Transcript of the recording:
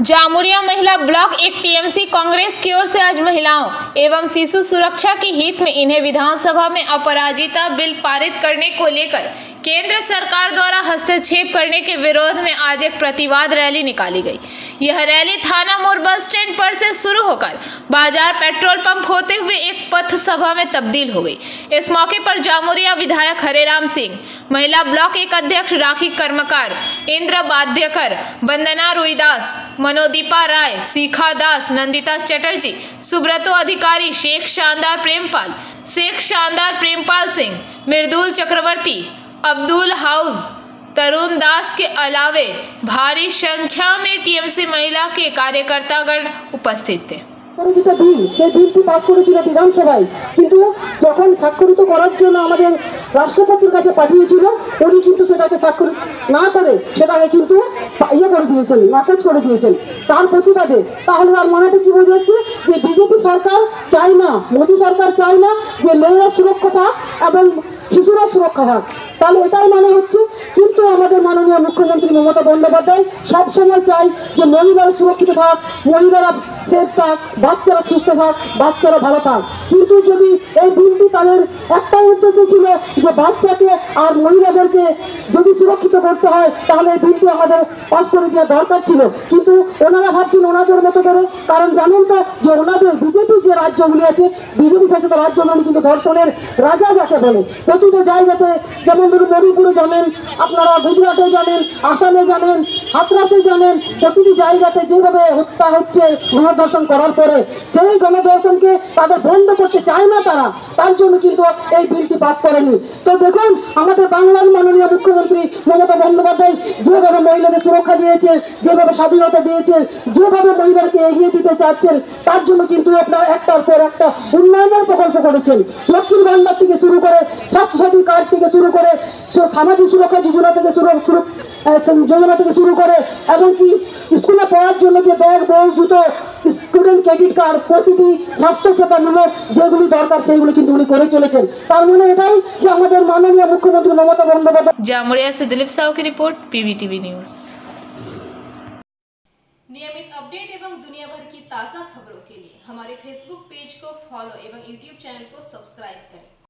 जामुरिया महिला ब्लॉक एक टीएमसी कांग्रेस की ओर से आज महिलाओं एवं शिशु सुरक्षा के हित में इन्हें विधानसभा में अपराजिता बिल पारित करने को लेकर केंद्र सरकार द्वारा हस्तक्षेप करने के विरोध में आज एक प्रतिवाद रैली निकाली गई। यह रैली थाना मोड़ बस स्टैंड पर से शुरू होकर बाजार पेट्रोल पंप होते हुए एक पथ सभा में तब्दील हो गई। इस मौके पर जामुरिया विधायक हरेराम सिंह, महिला ब्लॉक एक अध्यक्ष राखी कर्मकार, इंद्र बाध्यकर, वंदना रुईदास, मनोदीपा राय, सीखा दास, नंदिता चटर्जी, सुब्रतो अधिकारी, शेख शानदार प्रेमपाल सिंह, मृदुल चक्रवर्ती, अब्दुल हाउस, तरुण दास के अलावे भारी संख्या में टीएमसी महिला के कार्यकर्तागण उपस्थित थे। বিলটি পাস করেছিল বিধানসভায়, কিন্তু যখন স্বাক্ষরিত করার জন্য আমাদের রাষ্ট্রপতির কাছে পাঠিয়েছিল, উনি কিন্তু সেটাকে স্বাক্ষরিত না করে সেটাকে কিন্তু করে দিয়েছেন, নাকচ করে দিয়েছেন তার প্রতিবাদে। তাহলে আর মনে কি বোঝাচ্ছে যে বিজেপি সরকার চায় না, মোদী সরকার চায় না যে মেয়েরা সুরক্ষা পাক এবং শিশুরা সুরক্ষা পাক। তাহলে এটাই মানে হচ্ছে। কিন্তু আমাদের মাননীয় মুখ্যমন্ত্রী মমতা বন্দ্যোপাধ্যায় সবসময় চায় যে মহিলারা সুরক্ষিত থাক, মহিলারা সেফ থাক, বাচ্চারা সুস্থ থাক, বাচ্চারা ভালো থাক। কিন্তু যদি এই বিলটি তাদের একটাই উদ্দেশ্য ছিল যে বাচ্চাকে আর মহিলাদেরকে যদি সুরক্ষিত করতে হয়, তাহলে এই বিলটি আমাদের পাস করে দেওয়া দরকার ছিল। কিন্তু ওনারা ভাবছেন ওনাদের মতো করে, কারণ জানেন তো যে ওনাদের বিজেপি যে রাজ্যগুলি আছে, বিজেপি শাসিত রাজ্যগুলি কিন্তু ধর্ষণের রাজা যাকে বলে। প্রতিটা জায়গাতে, যেমন ধরুন মণিপুরে জানেন, আপনারা গুজরাটে জানেন, আসামে জানেন, হাতরাসে জানেন, প্রতিটি জায়গাতে যেভাবে হত্যা হচ্ছে গণধর্ষণ করার পরে, সেই গণধর্ষণকে তাদের বন্ধ করতে চায় না তারা, তার জন্য কিন্তু এই বিলটি পাস করেনি। তো দেখুন আমাদের বাংলার মাননীয় মুখ্যমন্ত্রী মমতা বন্দ্যোপাধ্যায় যেভাবে মহিলাদের সুরক্ষা দিয়েছে, যেভাবে স্বাধীনতা দিয়েছে, যেভাবে মহিলাদেরকে এগিয়ে দিতে চাচ্ছেন, তার জন্য কিন্তু আপনারা একটার পর একটা উন্নয়নের প্রকল্প করেছেন। লক্ষ্মীর ভান্ডার থেকে শুরু করে, স্বাস্থ্যসাথী কার্ড থেকে শুরু করে, সামাজিক সুরক্ষা যোজনা থেকে শুরু করে, এমনকি স্কুলে পড়ার জন্য যে ব্যাগ, বই, জুতো, স্টুডেন্ট ক্রেডিট কার্ড, প্রতিটি স্বাস্থ্যসেবামূলক যেগুলি দরকার সেগুলো কিন্তু উনি করে চলেছেন। তার মানে এটাই যে আমাদের মাননীয় মুখ্যমন্ত্রী মমতা বন্দ্যোপাধ্যায়। जामुरिया से दिलीप साहू की रिपोर्ट, PVTV न्यूज। नियमित अपडेट एवं दुनिया भर की ताज़ा खबरों के लिए हमारे फेसबुक पेज को फॉलो एवं यूट्यूब चैनल को सब्सक्राइब करें।